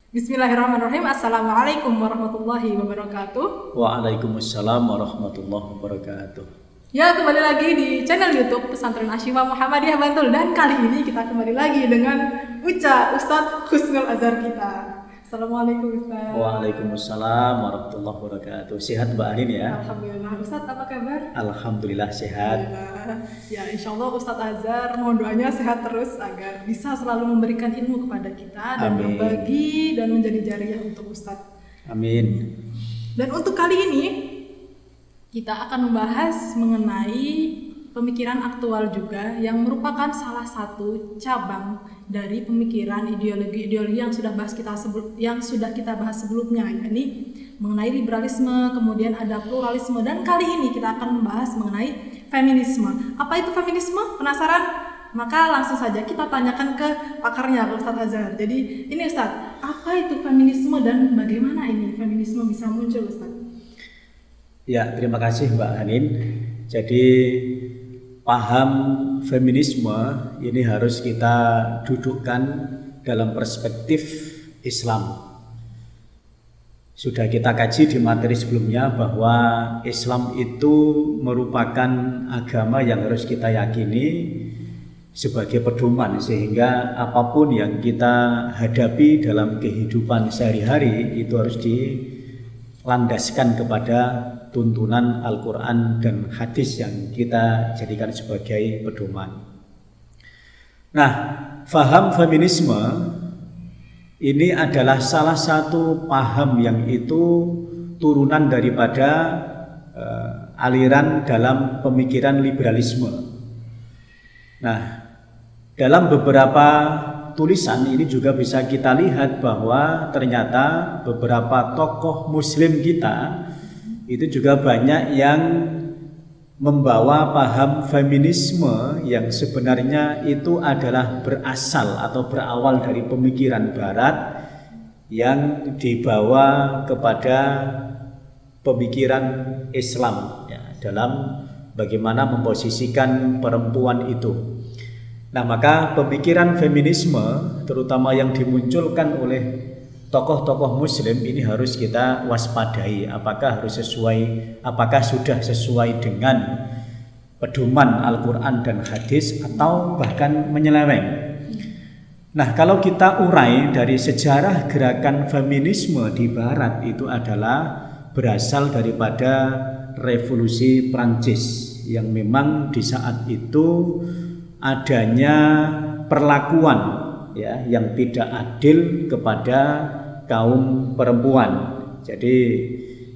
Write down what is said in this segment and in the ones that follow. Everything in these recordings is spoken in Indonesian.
Bismillahirrahmanirrahim. Assalamualaikum warahmatullahi wabarakatuh. Waalaikumsalam warahmatullahi wabarakatuh. Ya, kembali lagi di channel YouTube Pesantren Asyifa Muhammadiyah Bantul, dan kali ini kita kembali lagi dengan Ustadz Husnul Azhar kita. Assalamualaikum Ustadz. Waalaikumsalam warahmatullahi wabarakatuh. Sehat Mbak Anin ya? Alhamdulillah. Ustadz apa kabar? Alhamdulillah sehat. Ya, insya Allah Ustadz Azhar mohon doanya sehat terus agar bisa selalu memberikan ilmu kepada kita dan Amin. berbagi dan menjadi jariah untuk Ustadz. Amin. Dan untuk kali ini kita akan membahas mengenai pemikiran aktual juga yang merupakan salah satu cabang dari pemikiran ideologi-ideologi yang sudah kita bahas sebelumnya, yakni mengenai liberalisme, kemudian ada pluralisme, dan kali ini kita akan membahas mengenai feminisme. Apa itu feminisme? Penasaran? Maka langsung saja kita tanyakan ke pakarnya, Ustadz Azhar. Jadi ini Ustadz, apa itu feminisme dan bagaimana ini feminisme bisa muncul, Ustadz? Ya, terima kasih Mbak Hanin. Jadi paham feminisme ini harus kita dudukkan dalam perspektif Islam. Sudah kita kaji di materi sebelumnya bahwa Islam itu merupakan agama yang harus kita yakini sebagai pedoman, sehingga apapun yang kita hadapi dalam kehidupan sehari-hari itu harus dilandaskan kepada tuntunan Al-Quran dan hadis yang kita jadikan sebagai pedoman. Nah, faham feminisme ini adalah salah satu paham yang itu turunan daripada aliran dalam pemikiran liberalisme. Nah, dalam beberapa tulisan ini juga bisa kita lihat bahwa ternyata beberapa tokoh muslim kita itu juga banyak yang membawa paham feminisme yang sebenarnya itu adalah berasal atau berawal dari pemikiran barat yang dibawa kepada pemikiran Islam ya, dalam bagaimana memposisikan perempuan itu. Nah, maka pemikiran feminisme terutama yang dimunculkan oleh tokoh-tokoh muslim ini harus kita waspadai, apakah sudah sesuai dengan pedoman Al-Quran dan hadis atau bahkan menyeleweng. Nah, kalau kita urai dari sejarah gerakan feminisme di barat itu adalah berasal daripada revolusi Prancis yang memang di saat itu adanya perlakuan ya yang tidak adil kepada kaum perempuan. Jadi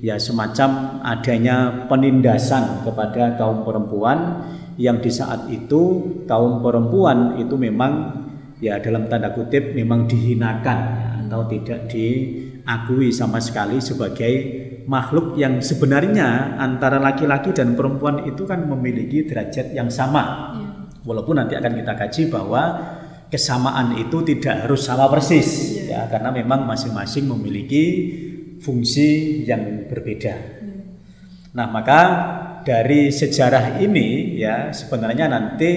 ya semacam adanya penindasan kepada kaum perempuan yang di saat itu kaum perempuan itu memang ya dalam tanda kutip memang dihinakan ya, atau tidak diakui sama sekali sebagai makhluk yang sebenarnya antara laki-laki dan perempuan itu kan memiliki derajat yang sama. Walaupun nanti akan kita kaji bahwa kesamaan itu tidak harus sama persis ya, karena memang masing-masing memiliki fungsi yang berbeda. Nah, maka dari sejarah ini ya sebenarnya nanti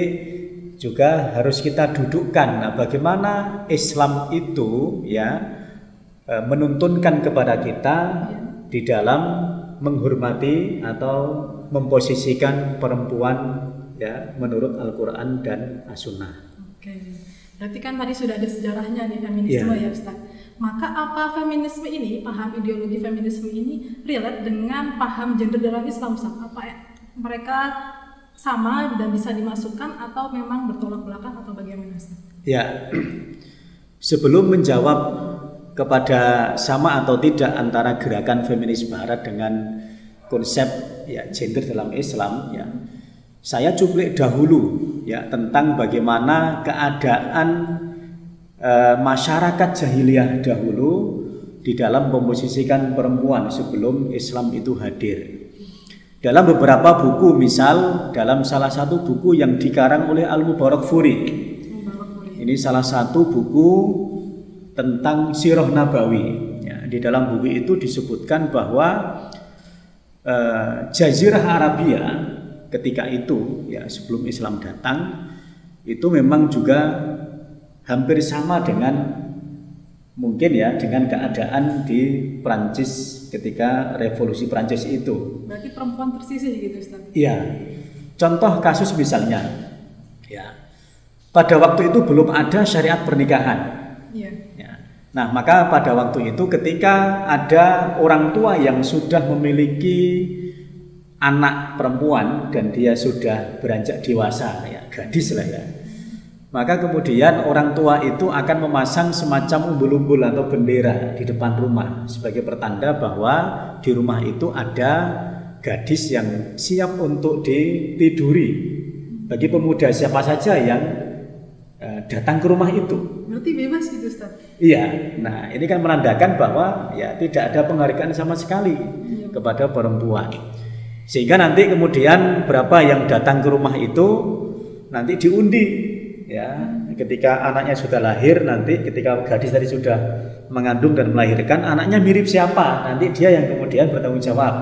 juga harus kita dudukkan nah, bagaimana Islam itu ya menuntunkan kepada kita di dalam menghormati atau memposisikan perempuan ya menurut Al-Quran dan As-Sunnah. Oke. Berarti kan tadi sudah ada sejarahnya nih feminisme ya Ustaz. Maka apa feminisme ini, paham ideologi feminisme ini relate dengan paham gender dalam Islam Ustaz? Apa mereka sama dan bisa dimasukkan atau memang bertolak belakang atau bagaimana Ustaz? Ya, sebelum menjawab kepada sama atau tidak antara gerakan feminis barat dengan konsep ya gender dalam Islam ya, saya cuplik dahulu ya tentang bagaimana keadaan masyarakat jahiliyah dahulu di dalam memposisikan perempuan sebelum Islam itu hadir. Dalam beberapa buku, misal dalam salah satu buku yang dikarang oleh Al-Mubarakfuri. Ini salah satu buku tentang Sirah Nabawi. Ya, di dalam buku itu disebutkan bahwa Jazirah Arabia ketika itu ya sebelum Islam datang itu memang juga hampir sama dengan mungkin ya dengan keadaan di Prancis ketika revolusi Prancis itu. Berarti perempuan tersisih gitu Ustaz? Iya. Contoh kasus misalnya, ya, pada waktu itu belum ada syariat pernikahan. Iya. Ya. Nah, maka pada waktu itu ketika ada orang tua yang sudah memiliki anak perempuan dan dia sudah beranjak dewasa, ya, gadis lah ya, maka kemudian orang tua itu akan memasang semacam umbul-umbul atau bendera di depan rumah sebagai pertanda bahwa di rumah itu ada gadis yang siap untuk ditiduri bagi pemuda siapa saja yang datang ke rumah itu. Berarti bebas gitu Ustaz? Iya, nah ini kan menandakan bahwa ya tidak ada penghargaan sama sekali kepada perempuan. Sehingga nanti kemudian berapa yang datang ke rumah itu nanti diundi. Ya, ketika anaknya sudah lahir, nanti ketika gadis tadi sudah mengandung dan melahirkan, anaknya mirip siapa, nanti dia yang kemudian bertanggung jawab.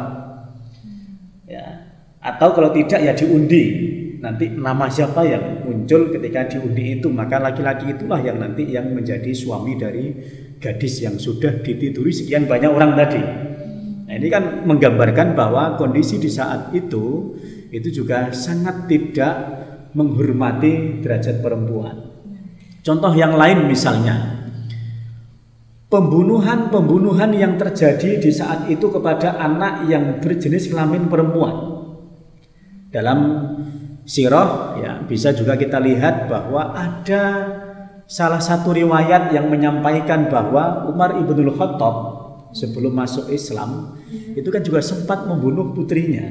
Ya, atau kalau tidak ya diundi, nanti nama siapa yang muncul ketika diundi itu, maka laki-laki itulah yang nanti yang menjadi suami dari gadis yang sudah ditiduri sekian banyak orang tadi. Nah, ini kan menggambarkan bahwa kondisi di saat itu juga sangat tidak menghormati derajat perempuan. Contoh yang lain misalnya, pembunuhan yang terjadi di saat itu kepada anak yang berjenis kelamin perempuan. Dalam sirah ya bisa juga kita lihat bahwa ada salah satu riwayat yang menyampaikan bahwa Umar ibnul Khattab sebelum masuk Islam itu kan juga sempat membunuh putrinya.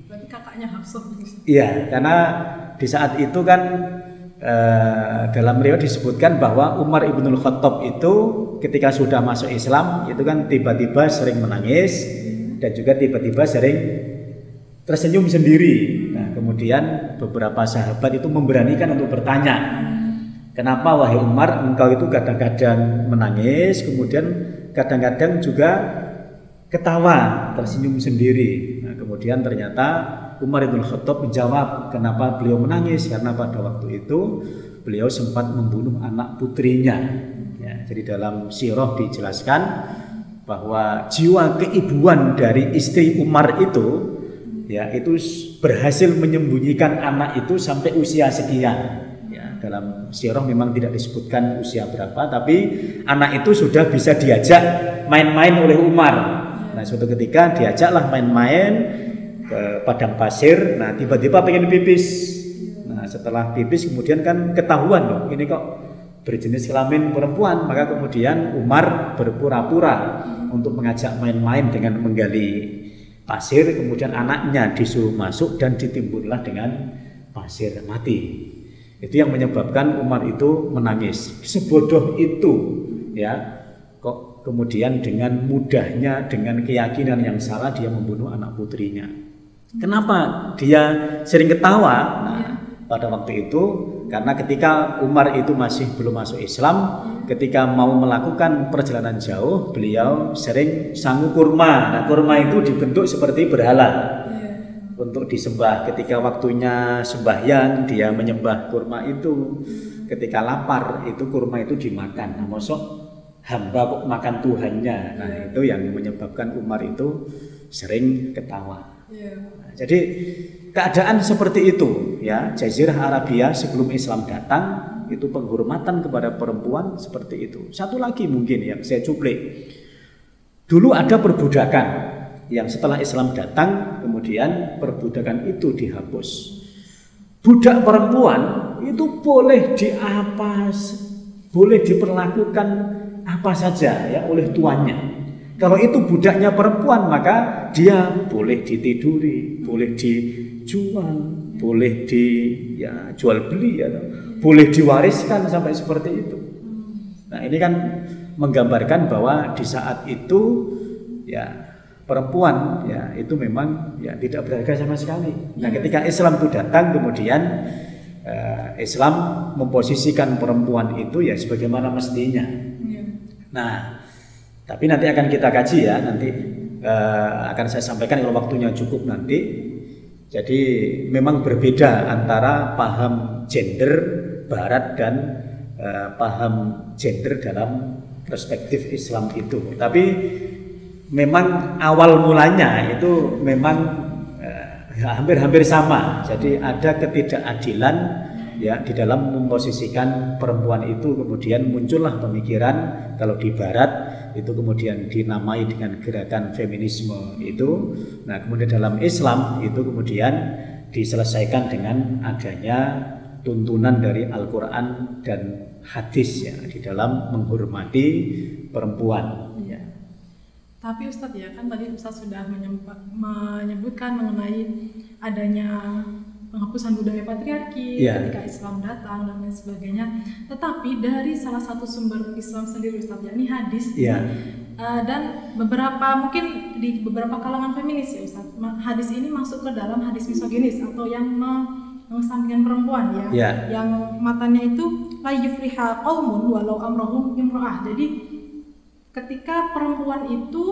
Berarti kakaknya Hafsah. Iya, karena di saat itu kan dalam riwayat disebutkan bahwa Umar ibnul Khattab itu ketika sudah masuk Islam itu kan tiba-tiba sering menangis dan juga tiba-tiba sering tersenyum sendiri. Nah, kemudian beberapa sahabat itu memberanikan untuk bertanya, kenapa wahai Umar engkau itu kadang-kadang menangis, kemudian kadang-kadang juga ketawa, tersenyum sendiri. Nah, kemudian ternyata Umar ibn Khattab menjawab kenapa beliau menangis, karena pada waktu itu beliau sempat membunuh anak putrinya. Ya, jadi dalam sirah dijelaskan bahwa jiwa keibuan dari istri Umar itu ya itu berhasil menyembunyikan anak itu sampai usia sekian. Ya, dalam sirah memang tidak disebutkan usia berapa, tapi anak itu sudah bisa diajak main-main oleh Umar. Nah, suatu ketika diajaklah main-main ke padang pasir. Nah, tiba-tiba pengen pipis. Nah, setelah pipis kemudian kan ketahuan loh, ini kok berjenis kelamin perempuan. Maka kemudian Umar berpura-pura untuk mengajak main-main dengan menggali pasir, kemudian anaknya disuruh masuk dan ditimbunlah dengan pasir mati. Itu yang menyebabkan Umar itu menangis. Sebodoh itu ya, kok kemudian dengan mudahnya, dengan keyakinan yang salah dia membunuh anak putrinya. Kenapa dia sering ketawa? Nah, pada waktu itu karena ketika Umar itu masih belum masuk Islam, ketika mau melakukan perjalanan jauh, beliau sering sangu kurma. Nah, kurma itu dibentuk seperti berhala untuk disembah. Ketika waktunya sembahyang, dia menyembah kurma itu. Ketika lapar, itu kurma itu dimakan. Nah, mosok hamba kok makan Tuhannya. Nah, itu yang menyebabkan Umar itu sering ketawa. Nah, jadi keadaan seperti itu ya, Jazirah Arabia sebelum Islam datang itu penghormatan kepada perempuan seperti itu. Satu lagi mungkin yang saya cuplik, dulu ada perbudakan yang setelah Islam datang kemudian perbudakan itu dihapus. Budak perempuan itu boleh boleh diperlakukan apa saja ya oleh tuannya. Kalau itu budaknya perempuan maka dia boleh ditiduri, boleh dijual, boleh jual beli ya, boleh diwariskan sampai seperti itu. Nah, ini kan menggambarkan bahwa di saat itu ya perempuan ya itu memang ya tidak berharga sama sekali. Nah, ketika Islam itu datang kemudian Islam memposisikan perempuan itu ya sebagaimana mestinya. Nah, tapi nanti akan kita kaji ya, nanti akan saya sampaikan kalau waktunya cukup nanti. Jadi memang berbeda antara paham gender barat dan paham gender dalam perspektif Islam itu. Tapi memang awal mulanya itu memang hampir-hampir sama. Jadi ada ketidakadilan ya di dalam memposisikan perempuan itu, kemudian muncullah pemikiran kalau di barat itu kemudian dinamai dengan gerakan feminisme itu. Nah, kemudian dalam Islam itu kemudian diselesaikan dengan adanya tuntunan dari Al-Qur'an dan hadis ya di dalam menghormati perempuan ya. Tapi Ustadz ya, kan tadi Ustadz sudah menyebutkan mengenai adanya penghapusan budaya patriarki ketika Islam datang dan lain sebagainya. Tetapi dari salah satu sumber Islam sendiri Ustadz, yakni hadis dan beberapa mungkin di beberapa kalangan feminis ya Ustadz, hadis ini masuk ke dalam hadis misoginis atau yang mengesampingkan perempuan ya, yang matanya itu la yufliha qaumun walau amrohum imro'ah. Jadi ketika perempuan itu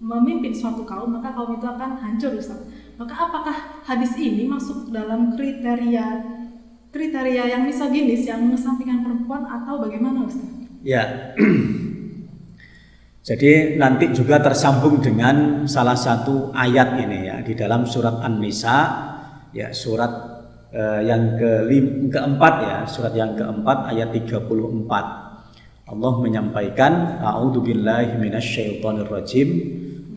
memimpin suatu kaum, maka kaum itu akan hancur Ustaz. Maka apakah hadis ini masuk dalam kriteria yang misoginis, yang mengesampingkan perempuan, atau bagaimana Ustaz? Ya. Jadi nanti juga tersambung dengan salah satu ayat ini ya di dalam surat An-Nisa ya, surat yang keempat ya, surat yang keempat ayat 34. Allah menyampaikan a'udzubillahi minasyaitonirrajim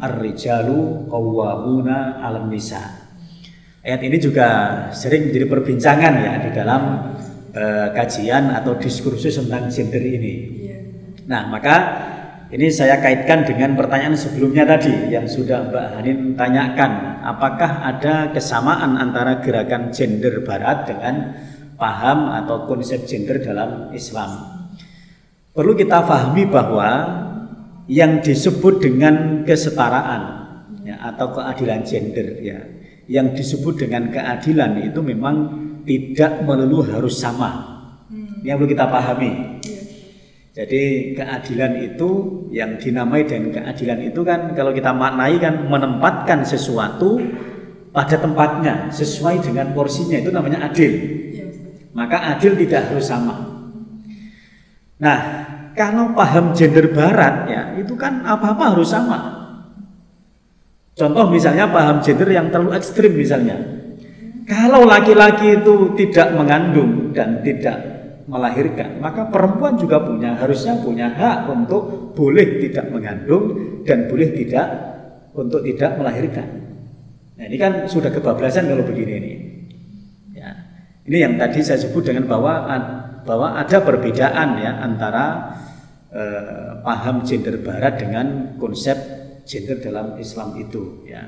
ar-rijalu qawwamuna 'alan nisa. Ayat ini juga sering menjadi perbincangan ya di dalam kajian atau diskursus tentang gender ini. Nah, maka ini saya kaitkan dengan pertanyaan sebelumnya tadi yang sudah Mbak Hanin tanyakan, apakah ada kesamaan antara gerakan gender barat dengan paham atau konsep gender dalam Islam? Perlu kita pahami bahwa yang disebut dengan kesetaraan ya, atau keadilan gender ya, yang disebut dengan keadilan itu memang tidak melulu harus sama. Ini yang perlu kita pahami. Jadi keadilan itu yang dinamai dengan keadilan itu kan kalau kita maknai kan menempatkan sesuatu pada tempatnya sesuai dengan porsinya, itu namanya adil. Maka adil tidak harus sama. Nah, kalau paham gender barat ya, itu kan apa-apa harus sama. Contoh misalnya paham gender yang terlalu ekstrim misalnya. Kalau laki-laki itu tidak mengandung dan tidak melahirkan, maka perempuan juga harusnya punya hak untuk boleh tidak mengandung dan boleh untuk tidak melahirkan. Nah, ini kan sudah kebablasan kalau begini ini. Ya. Ini yang tadi saya sebut dengan bahwa ada perbedaan ya antara paham gender barat dengan konsep gender dalam Islam itu ya.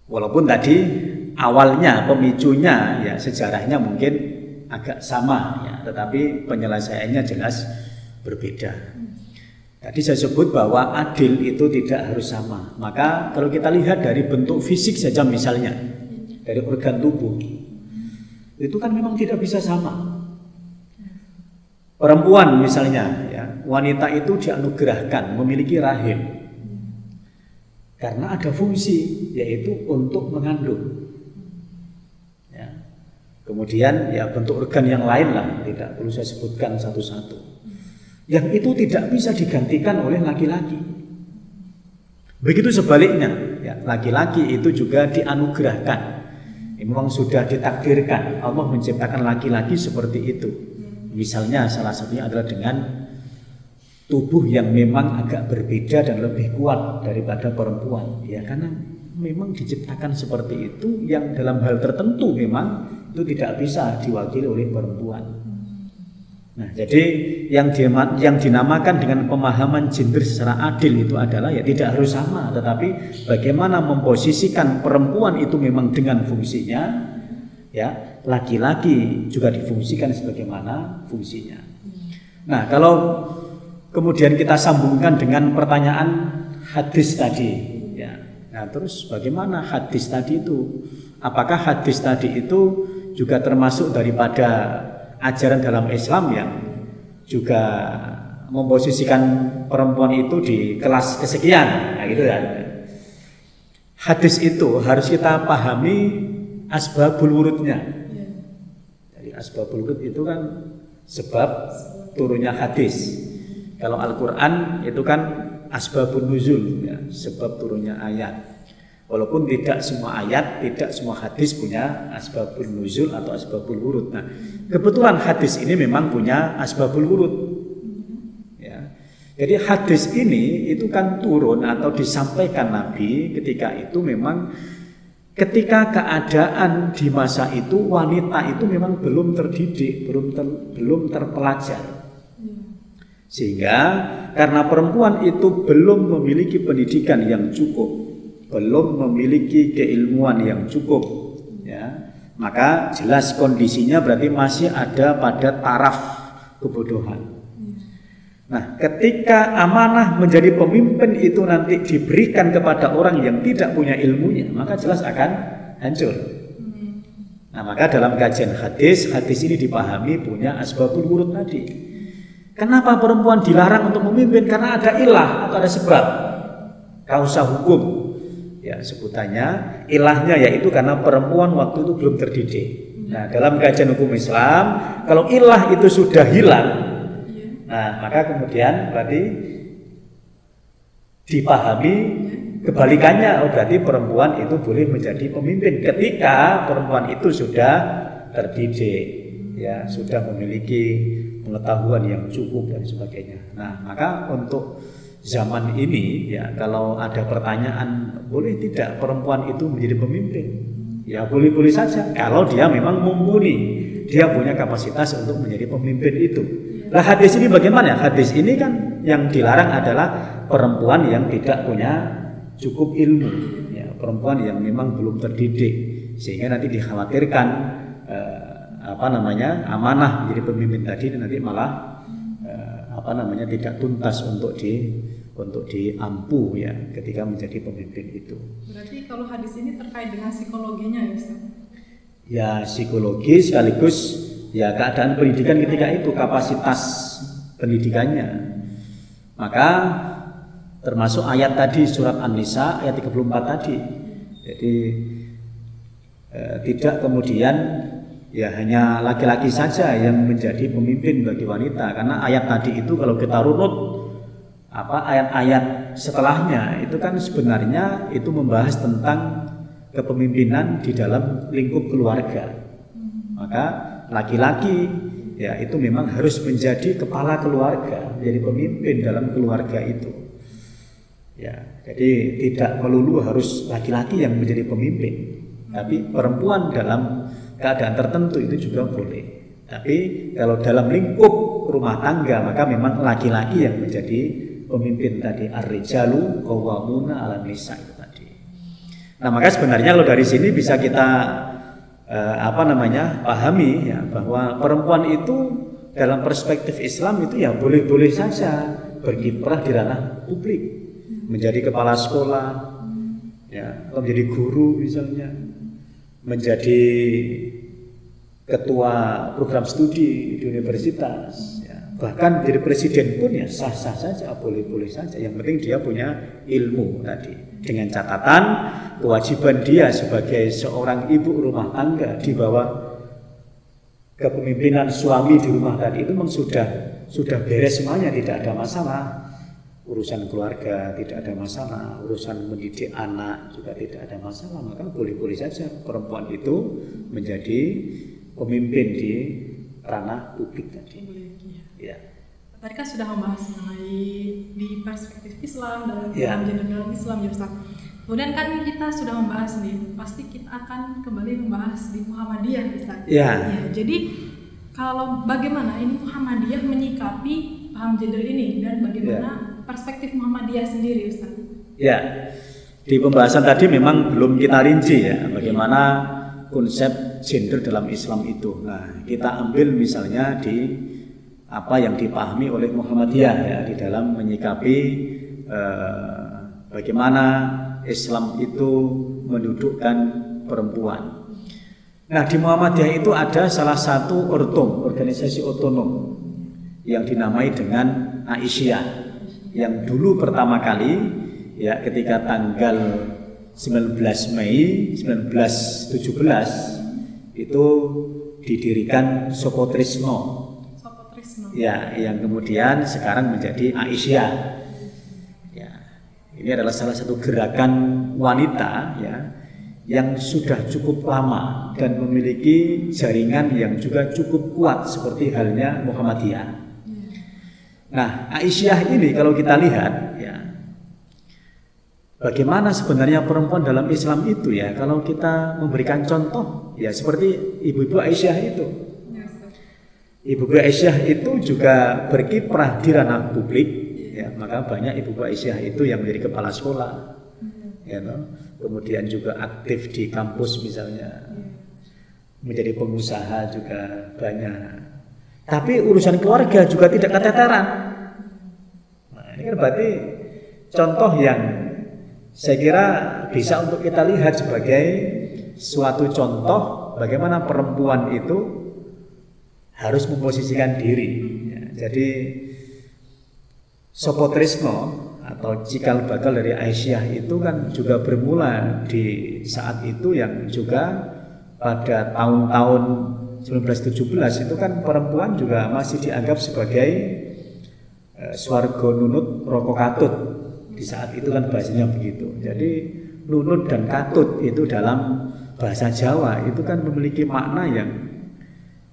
Walaupun tadi awalnya pemicunya ya sejarahnya mungkin agak sama ya, tetapi penyelesaiannya jelas berbeda. Tadi saya sebut bahwa adil itu tidak harus sama. Maka kalau kita lihat dari bentuk fisik saja misalnya, dari organ tubuh, itu kan memang tidak bisa sama. Perempuan misalnya, ya, wanita itu dianugerahkan memiliki rahim karena ada fungsi, yaitu untuk mengandung. Ya. Kemudian ya bentuk organ yang lain lah, tidak perlu saya sebutkan satu-satu. Yang itu tidak bisa digantikan oleh laki-laki. Begitu sebaliknya, ya, laki-laki itu juga dianugerahkan. Memang sudah ditakdirkan, Allah menciptakan laki-laki seperti itu. Misalnya salah satunya adalah dengan tubuh yang memang agak berbeda dan lebih kuat daripada perempuan. Ya, karena memang diciptakan seperti itu, yang dalam hal tertentu memang itu tidak bisa diwakili oleh perempuan. Nah, jadi yang dinamakan dengan pemahaman gender secara adil itu adalah ya tidak harus sama, tetapi bagaimana memposisikan perempuan itu memang dengan fungsinya, ya, laki-laki juga difungsikan sebagaimana fungsinya. Nah, kalau kemudian kita sambungkan dengan pertanyaan hadis tadi, ya. Nah, terus bagaimana hadis tadi itu? Apakah hadis tadi itu juga termasuk daripada ajaran dalam Islam yang juga memposisikan perempuan itu di kelas kesekian, nah, gitu kan? Hadis itu harus kita pahami asbabul wurudnya. Jadi asbabul wurud itu kan sebab turunnya hadis. Kalau Al-Quran itu kan asbabun nuzul, ya, sebab turunnya ayat. Walaupun tidak semua ayat, tidak semua hadis punya asbabul nuzul atau asbabul wurud. Nah, kebetulan hadis ini memang punya asbabul wurud. Ya. Jadi hadis ini itu kan turun atau disampaikan Nabi ketika itu memang ketika keadaan di masa itu wanita itu memang belum terdidik, belum terpelajar. Sehingga karena perempuan itu belum memiliki pendidikan yang cukup, belum memiliki keilmuan yang cukup, ya, maka jelas kondisinya berarti masih ada pada taraf kebodohan. Nah, ketika amanah menjadi pemimpin itu nanti diberikan kepada orang yang tidak punya ilmunya, maka jelas akan hancur. Nah, maka dalam kajian hadis ini dipahami punya asbabul wurud tadi. Kenapa perempuan dilarang untuk memimpin? Karena ada ilah atau ada sebab, kausa hukum. Ya, sebutannya ilahnya yaitu karena perempuan waktu itu belum terdidik. Nah, dalam kajian hukum Islam, kalau ilah itu sudah hilang, nah maka kemudian berarti dipahami kebalikannya. Oh, berarti perempuan itu boleh menjadi pemimpin ketika perempuan itu sudah terdidik, ya, sudah memiliki pengetahuan yang cukup dan sebagainya. Nah, maka untuk zaman ini, ya, kalau ada pertanyaan boleh tidak perempuan itu menjadi pemimpin, ya boleh-boleh saja kalau dia memang mumpuni, dia punya kapasitas untuk menjadi pemimpin itu. Lah hadis ini bagaimana? Hadis ini kan yang dilarang adalah perempuan yang tidak punya cukup ilmu, ya, perempuan yang memang belum terdidik, sehingga nanti dikhawatirkan amanah menjadi pemimpin tadi nanti malah tidak tuntas untuk diampu, ya, ketika menjadi pemimpin itu. Berarti kalau hadis ini terkait dengan psikologinya, ya Ustaz? Ya, psikologi sekaligus ya keadaan pendidikan ketika itu, kapasitas pendidikannya. Maka termasuk ayat tadi surat An-Nisa ayat 34 tadi. Jadi tidak kemudian ya hanya laki-laki saja yang menjadi pemimpin bagi wanita, karena ayat tadi itu kalau kita runut ayat-ayat setelahnya itu kan sebenarnya itu membahas tentang kepemimpinan di dalam lingkup keluarga. Maka laki-laki ya itu memang harus menjadi kepala keluarga, menjadi pemimpin dalam keluarga itu. Ya, jadi tidak melulu harus laki-laki yang menjadi pemimpin, tapi perempuan dalam keadaan tertentu itu juga boleh. Tapi kalau dalam lingkup rumah tangga maka memang laki-laki yang menjadi pemimpin tadi, ar-rijalu qawwamuna 'alan nisa itu tadi. Nah, maka sebenarnya kalau dari sini bisa kita pahami, ya, bahwa perempuan itu dalam perspektif Islam itu ya boleh-boleh saja berkiprah di ranah publik, menjadi kepala sekolah, ya, atau menjadi guru misalnya, menjadi ketua program studi di universitas, ya. Bahkan jadi presiden pun ya sah-sah saja, boleh-boleh saja. Yang penting dia punya ilmu tadi. Dengan catatan kewajiban dia sebagai seorang ibu rumah tangga di bawah kepemimpinan suami di rumah tadi itu memang sudah beres semuanya, tidak ada masalah. Urusan keluarga tidak ada masalah, urusan mendidik anak juga tidak ada masalah. Maka boleh-boleh saja perempuan itu menjadi pemimpin di ranah publik tadi. Ya. Tadi kan sudah membahas mengenai di perspektif Islam dan gender dalam Islam, ya Ustaz. Kemudian kan kita sudah membahas nih, pasti kita akan kembali membahas di Muhammadiyah, Ustaz. Ya. Jadi kalau bagaimana ini Muhammadiyah menyikapi paham gender ini dan bagaimana perspektif Muhammadiyah sendiri, Ustaz? Ya. Di pembahasan tadi memang belum kita rinci ya bagaimana konsep gender dalam Islam itu. Nah, kita ambil misalnya di apa yang dipahami oleh Muhammadiyah ya di dalam menyikapi bagaimana Islam itu mendudukkan perempuan. Nah, di Muhammadiyah itu ada salah satu organisasi otonom yang dinamai dengan Aisyah, yang dulu pertama kali ya ketika tanggal 19 Mei 1917 itu didirikan Sokotrisno. Ya, yang kemudian sekarang menjadi Aisyah. Ya, ini adalah salah satu gerakan wanita ya yang sudah cukup lama dan memiliki jaringan yang juga cukup kuat seperti halnya Muhammadiyah. Nah, Aisyah ini kalau kita lihat ya, bagaimana sebenarnya perempuan dalam Islam itu ya, kalau kita memberikan contoh ya seperti ibu-ibu Aisyah itu. Ibu-ibu Aisyah itu juga berkiprah di ranah publik ya, maka banyak ibu-ibu Aisyah itu yang menjadi kepala sekolah ya, kemudian juga aktif di kampus misalnya, menjadi pengusaha juga banyak. Tapi urusan keluarga juga tidak keteteran. Nah, ini kan berarti contoh yang saya kira bisa untuk kita lihat sebagai suatu contoh bagaimana perempuan itu harus memposisikan diri ya. Jadi Sopotrisno atau cikal bakal dari Aisyah itu kan juga bermula di saat itu yang juga pada tahun-tahun 1917 itu kan perempuan juga masih dianggap sebagai swarga nunut roko katut. Di saat itu kan bahasanya begitu. Jadi nunut dan katut itu dalam bahasa Jawa itu kan memiliki makna yang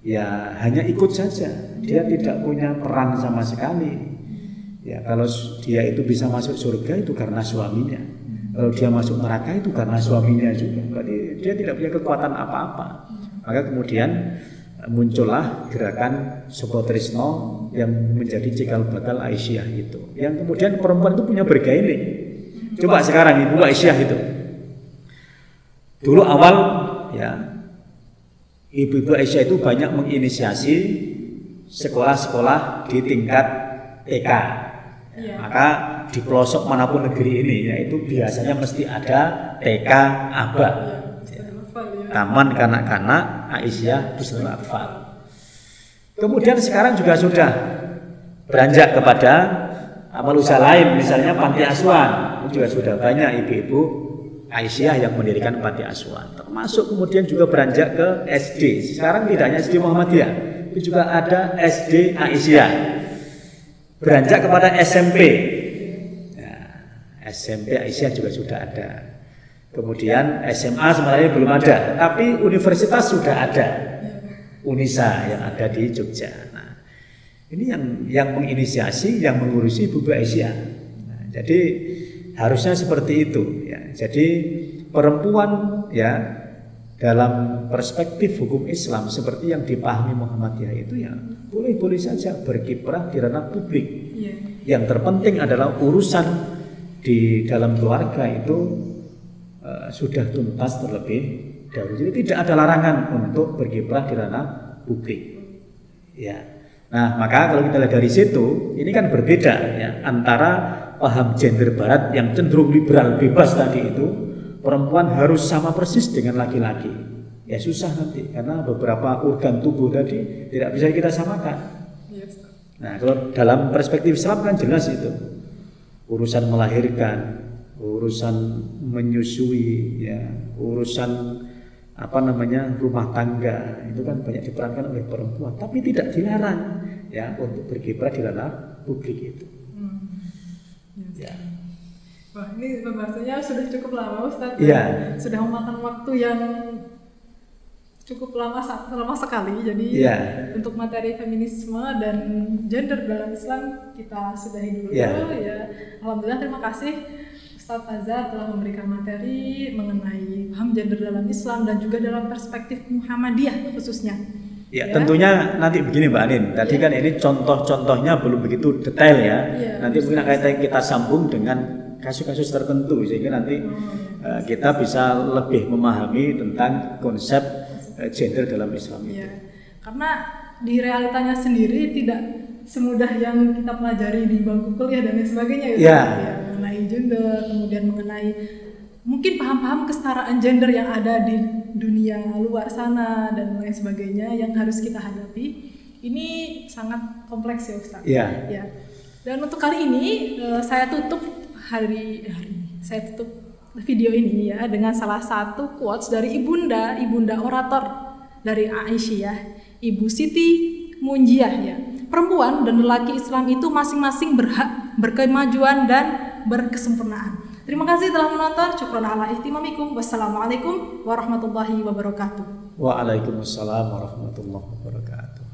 ya hanya ikut saja. Dia tidak punya peran sama sekali. Ya, kalau dia itu bisa masuk surga itu karena suaminya. Kalau dia masuk neraka itu karena suaminya juga. Berarti dia tidak punya kekuatan apa-apa. Maka kemudian muncullah gerakan Sopotrisno yang menjadi cikal bakal Aisyah itu. Yang kemudian perempuan itu punya bergaining. Coba sekarang ibu Aisyah itu. Dulu awal ya ibu-ibu Aisyah itu banyak menginisiasi sekolah-sekolah di tingkat TK. Maka di pelosok manapun negeri ini yaitu biasanya mesti ada TK Aba, Taman Kanak-kanak Aisyah Husnul Atfal. Kemudian sekarang juga sudah beranjak kepada amal usaha lain, misalnya panti asuhan. Juga sudah banyak ibu-ibu Aisyah yang mendirikan panti asuhan. Termasuk kemudian juga beranjak ke SD. Sekarang tidak hanya SD Muhammadiyah, tapi juga ada SD Aisyah. Beranjak kepada SMP. Nah, SMP Aisyah juga sudah ada. Kemudian SMA sebenarnya belum ada, tapi universitas sudah ada. Unisa yang ada di Jogja. Nah, ini yang menginisiasi, yang mengurusi Ibu Aisyah. Nah, jadi harusnya seperti itu ya. Jadi perempuan ya dalam perspektif hukum Islam seperti yang dipahami Muhammadiyah itu ya boleh-boleh saja berkiprah di ranah publik. Yang terpenting adalah urusan di dalam keluarga itu sudah tuntas terlebih dahulu. Jadi tidak ada larangan untuk berkiprah di ranah publik. Ya. Nah, maka kalau kita lihat dari situ, ini kan berbeda ya antara paham gender barat yang cenderung liberal bebas tadi itu, perempuan harus sama persis dengan laki-laki. Ya susah nanti karena beberapa organ tubuh tadi tidak bisa kita samakan. Nah, kalau dalam perspektif Islam kan jelas itu. Urusan melahirkan, urusan menyusui ya, urusan rumah tangga itu kan banyak diperankan oleh perempuan, tapi tidak dilarang ya untuk berkiprah di ranah publik itu. Ya. Wah, ini pembahasannya sudah cukup lama Ustaz. Ya. Sudah memakan waktu yang cukup lama sekali. Jadi untuk materi feminisme dan gender dalam Islam kita sudahi dulu ya. Alhamdulillah, terima kasih Ustaz Azhar telah memberikan materi mengenai paham gender dalam Islam dan juga dalam perspektif Muhammadiyah khususnya. Ya, tentunya nanti begini Mbak Anin. Tadi kan ini contoh-contohnya belum begitu detail ya. Nanti mungkin akan kita sambung dengan kasus-kasus tertentu sehingga nanti kita bisa lebih memahami tentang konsep gender dalam Islam itu. Karena di realitanya sendiri tidak semudah yang kita pelajari di bangku kuliah dan lain sebagainya mengenai gender, kemudian mengenai mungkin paham-paham kesetaraan gender yang ada di dunia luar sana dan lain sebagainya yang harus kita hadapi. Ini sangat kompleks ya Ustaz. Ya. Dan untuk kali ini saya tutup video ini ya dengan salah satu quotes dari ibunda orator dari Aisyah, Ibu Siti Munjiah ya. perempuan dan lelaki Islam itu masing-masing berhak berkemajuan dan berkesempurnaan. Terima kasih telah menonton. Syukran ala ihtimamikum. Wassalamualaikum warahmatullahi wabarakatuh. Waalaikumsalam warahmatullahi wabarakatuh.